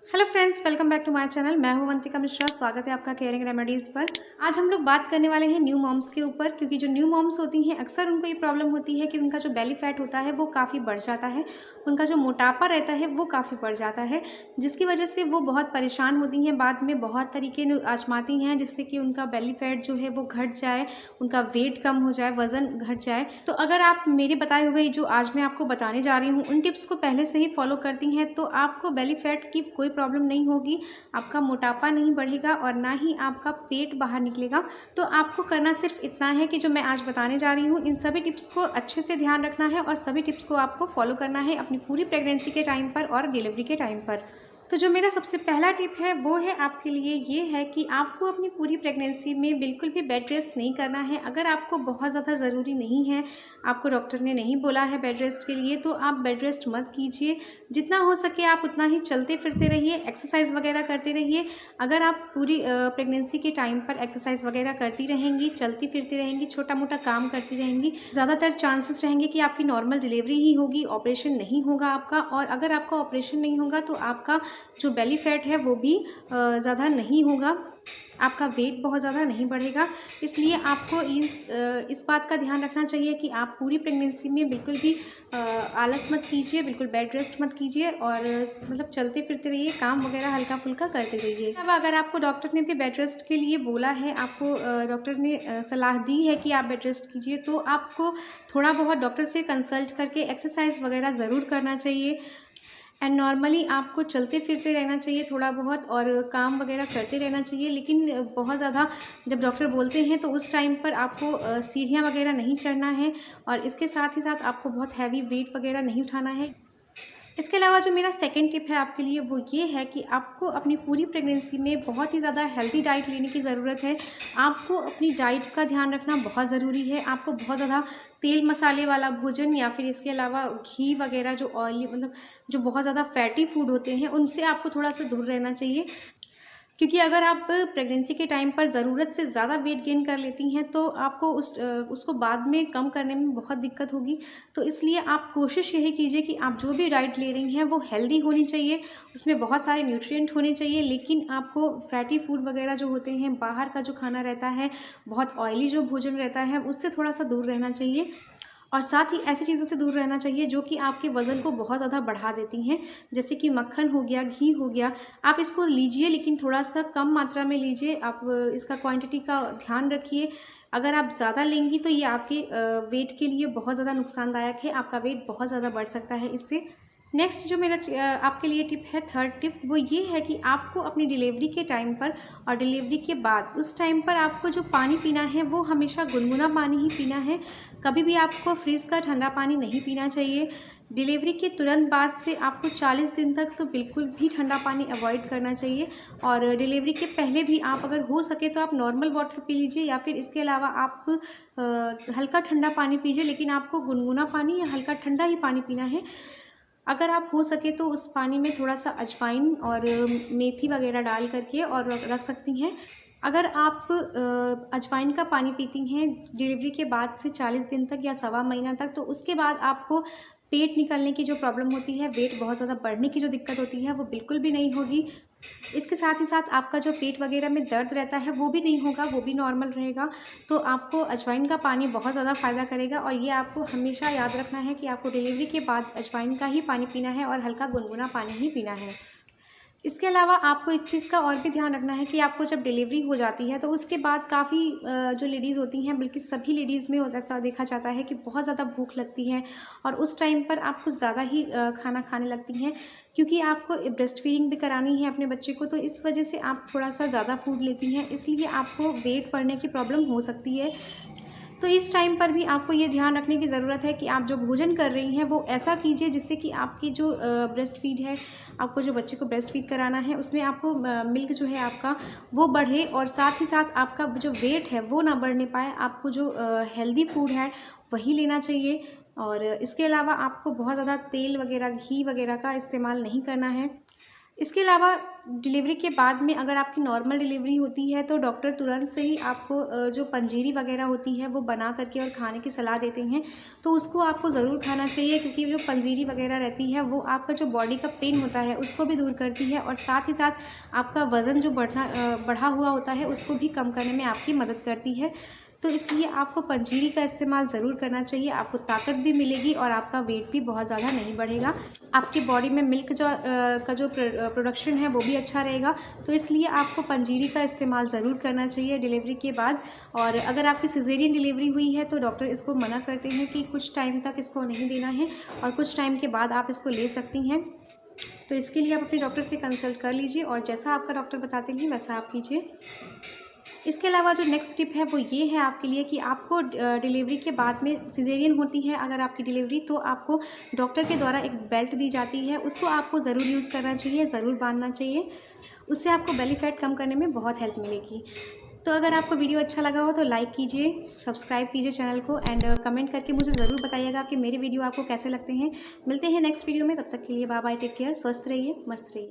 Hello friends, welcome back to my channel. मैं हूं वंतिका मिश्रा। स्वागत है आपका केयरिंग रेमेडीज़ पर। आज हम लोग बात करने वाले हैं न्यू मॉम्स के ऊपर, क्योंकि जो न्यू मॉम्स होती हैं अक्सर उनको ये प्रॉब्लम होती है कि उनका जो बेली फैट होता है वो काफ़ी बढ़ जाता है, उनका जो मोटापा रहता है वो काफ़ी बढ़ जाता है, जिसकी वजह से वो बहुत परेशान होती हैं। बाद में बहुत तरीके आजमाती हैं जिससे कि उनका बेली फैट जो है वो घट जाए, उनका वेट कम हो जाए, वज़न घट जाए। तो अगर आप मेरे बताए हुए जो आज मैं आपको बताने जा रही हूँ उन टिप्स को पहले से ही फॉलो करती हैं तो आपको बेली फैट की कोई प्रॉब्लम नहीं होगी, आपका मोटापा नहीं बढ़ेगा और ना ही आपका पेट बाहर निकलेगा। तो आपको करना सिर्फ इतना है कि जो मैं आज बताने जा रही हूँ इन सभी टिप्स को अच्छे से ध्यान रखना है और सभी टिप्स को आपको फॉलो करना है अपनी पूरी प्रेगनेंसी के टाइम पर और डिलीवरी के टाइम पर। तो जो मेरा सबसे पहला टिप है वो है आपके लिए ये है कि आपको अपनी पूरी प्रेगनेंसी में बिल्कुल भी बेड रेस्ट नहीं करना है। अगर आपको बहुत ज़्यादा ज़रूरी नहीं है, आपको डॉक्टर ने नहीं बोला है बेड रेस्ट के लिए, तो आप बेड रेस्ट मत कीजिए। जितना हो सके आप उतना ही चलते फिरते रहिए, एक्सरसाइज वगैरह करते रहिए। अगर आप पूरी प्रेगनेंसी के टाइम पर एक्सरसाइज वगैरह करती रहेंगी, चलती फिरती रहेंगी, छोटा मोटा काम करती रहेंगी, ज़्यादातर चांसेस रहेंगे कि आपकी नॉर्मल डिलीवरी ही होगी, ऑपरेशन नहीं होगा आपका। और अगर आपका ऑपरेशन नहीं होगा तो आपका जो बेली फैट है वो भी ज़्यादा नहीं होगा, आपका वेट बहुत ज़्यादा नहीं बढ़ेगा। इसलिए आपको इस बात का ध्यान रखना चाहिए कि आप पूरी प्रेगनेंसी में बिल्कुल भी आलस मत कीजिए, बिल्कुल बेड रेस्ट मत कीजिए और मतलब चलते फिरते रहिए, काम वगैरह हल्का फुल्का करते रहिए। अब अगर आपको डॉक्टर ने भी बेड रेस्ट के लिए बोला है, आपको डॉक्टर ने सलाह दी है कि आप बेड रेस्ट कीजिए, तो आपको थोड़ा बहुत डॉक्टर से कंसल्ट करके एक्सरसाइज वगैरह ज़रूर करना चाहिए। एंड नॉर्मली आपको चलते फिरते रहना चाहिए थोड़ा बहुत और काम वगैरह करते रहना चाहिए, लेकिन बहुत ज़्यादा जब डॉक्टर बोलते हैं तो उस टाइम पर आपको सीढ़ियाँ वगैरह नहीं चढ़ना है और इसके साथ ही साथ आपको बहुत हैवी वेट वगैरह नहीं उठाना है। इसके अलावा जो मेरा सेकंड टिप है आपके लिए वो ये है कि आपको अपनी पूरी प्रेगनेंसी में बहुत ही ज़्यादा हेल्दी डाइट लेने की ज़रूरत है। आपको अपनी डाइट का ध्यान रखना बहुत ज़रूरी है। आपको बहुत ज़्यादा तेल मसाले वाला भोजन या फिर इसके अलावा घी वगैरह जो ऑयली मतलब जो बहुत ज़्यादा फैटी फूड होते हैं उनसे आपको थोड़ा सा दूर रहना चाहिए, क्योंकि अगर आप प्रेगनेंसी के टाइम पर ज़रूरत से ज़्यादा वेट गेन कर लेती हैं तो आपको उसको बाद में कम करने में बहुत दिक्कत होगी। तो इसलिए आप कोशिश यही कीजिए कि आप जो भी डाइट ले रही हैं वो हेल्दी होनी चाहिए, उसमें बहुत सारे न्यूट्रिएंट होने चाहिए, लेकिन आपको फैटी फूड वगैरह जो होते हैं, बाहर का जो खाना रहता है, बहुत ऑयली जो भोजन रहता है, उससे थोड़ा सा दूर रहना चाहिए। और साथ ही ऐसी चीज़ों से दूर रहना चाहिए जो कि आपके वज़न को बहुत ज़्यादा बढ़ा देती हैं, जैसे कि मक्खन हो गया, घी हो गया। आप इसको लीजिए लेकिन थोड़ा-सा कम मात्रा में लीजिए, आप इसका क्वांटिटी का ध्यान रखिए। अगर आप ज़्यादा लेंगी तो ये आपके वेट के लिए बहुत ज़्यादा नुकसानदायक है, आपका वेट बहुत ज़्यादा बढ़ सकता है इससे। नेक्स्ट जो मेरा आपके लिए टिप है, थर्ड टिप, वो ये है कि आपको अपनी डिलीवरी के टाइम पर और डिलीवरी के बाद उस टाइम पर आपको जो पानी पीना है वो हमेशा गुनगुना पानी ही पीना है। कभी भी आपको फ्रिज का ठंडा पानी नहीं पीना चाहिए। डिलीवरी के तुरंत बाद से आपको 40 दिन तक तो बिल्कुल भी ठंडा पानी अवॉइड करना चाहिए और डिलीवरी के पहले भी आप अगर हो सके तो आप नॉर्मल वाटर पी लीजिए या फिर इसके अलावा आप हल्का ठंडा पानी पीजिए, लेकिन आपको गुनगुना पानी या हल्का ठंडा ही पानी पीना है। अगर आप हो सके तो उस पानी में थोड़ा-सा अजवाइन और मेथी वगैरह डाल करके और रख सकती हैं। अगर आप अजवाइन का पानी पीती हैं डिलीवरी के बाद से 40 दिन तक या सवा महीना तक, तो उसके बाद आपको पेट निकलने की जो प्रॉब्लम होती है, वेट बहुत ज़्यादा बढ़ने की जो दिक्कत होती है, वो बिल्कुल भी नहीं होगी। इसके साथ ही साथ आपका जो पेट वगैरह में दर्द रहता है वो भी नहीं होगा, वो भी नॉर्मल रहेगा। तो आपको अजवाइन का पानी बहुत ज़्यादा फ़ायदा करेगा और ये आपको हमेशा याद रखना है कि आपको डिलीवरी के बाद अजवाइन का ही पानी पीना है और हल्का गुनगुना पानी ही पीना है। इसके अलावा आपको एक चीज़ का और भी ध्यान रखना है कि आपको जब डिलीवरी हो जाती है तो उसके बाद काफ़ी जो लेडीज़ होती हैं, बल्कि सभी लेडीज़ में ऐसा देखा जाता है कि बहुत ज़्यादा भूख लगती है और उस टाइम पर आप कुछ ज़्यादा ही खाना खाने लगती हैं, क्योंकि आपको ब्रेस्ट फीडिंग भी करानी है अपने बच्चे को, तो इस वजह से आप थोड़ा सा ज़्यादा फूड लेती हैं, इसलिए आपको वेट बढ़ने की प्रॉब्लम हो सकती है। तो इस टाइम पर भी आपको ये ध्यान रखने की ज़रूरत है कि आप जो भोजन कर रही हैं वो ऐसा कीजिए जिससे कि आपकी जो ब्रेस्ट फीड है, आपको जो बच्चे को ब्रेस्ट फीड कराना है उसमें आपको मिल्क जो है आपका वो बढ़े और साथ ही साथ आपका जो वेट है वो ना बढ़ने पाए। आपको जो हेल्दी फूड है वही लेना चाहिए और इसके अलावा आपको बहुत ज़्यादा तेल वगैरह, घी वगैरह का इस्तेमाल नहीं करना है। इसके अलावा डिलीवरी के बाद में अगर आपकी नॉर्मल डिलीवरी होती है तो डॉक्टर तुरंत से ही आपको जो पंजीरी वगैरह होती है वो बना करके और खाने की सलाह देते हैं, तो उसको आपको ज़रूर खाना चाहिए, क्योंकि जो पंजीरी वगैरह रहती है वो आपका जो बॉडी का पेन होता है उसको भी दूर करती है और साथ ही साथ आपका वज़न जो बढ़ा हुआ होता है उसको भी कम करने में आपकी मदद करती है। तो इसलिए आपको पंजीरी का इस्तेमाल ज़रूर करना चाहिए, आपको ताकत भी मिलेगी और आपका वेट भी बहुत ज़्यादा नहीं बढ़ेगा। आपकी बॉडी में मिल्क का जो प्रोडक्शन है वो भी अच्छा रहेगा। तो इसलिए आपको पंजीरी का इस्तेमाल ज़रूर करना चाहिए डिलीवरी के बाद। और अगर आपकी सिज़ेरियन डिलीवरी हुई है तो डॉक्टर इसको मना करते हैं कि कुछ टाइम तक इसको नहीं देना है और कुछ टाइम के बाद आप इसको ले सकती हैं। तो इसके लिए आप अपने डॉक्टर से कंसल्ट कर लीजिए और जैसा आपका डॉक्टर बताते हैं वैसा आप कीजिए। इसके अलावा जो नेक्स्ट टिप है वो ये है आपके लिए कि आपको डिलीवरी के बाद में सिज़ेरियन होती है अगर आपकी डिलीवरी, तो आपको डॉक्टर के द्वारा एक बेल्ट दी जाती है, उसको आपको ज़रूर यूज़ करना चाहिए, ज़रूर बांधना चाहिए। उससे आपको बेली फैट कम करने में बहुत हेल्प मिलेगी। तो अगर आपको वीडियो अच्छा लगा हो तो लाइक कीजिए, सब्सक्राइब कीजिए चैनल को एंड कमेंट करके मुझे ज़रूर बताइएगा कि मेरे वीडियो आपको कैसे लगते हैं। मिलते हैं नेक्स्ट वीडियो में, तब तक के लिए बाय बाय, टेक केयर, स्वस्थ रहिए, मस्त रहिए।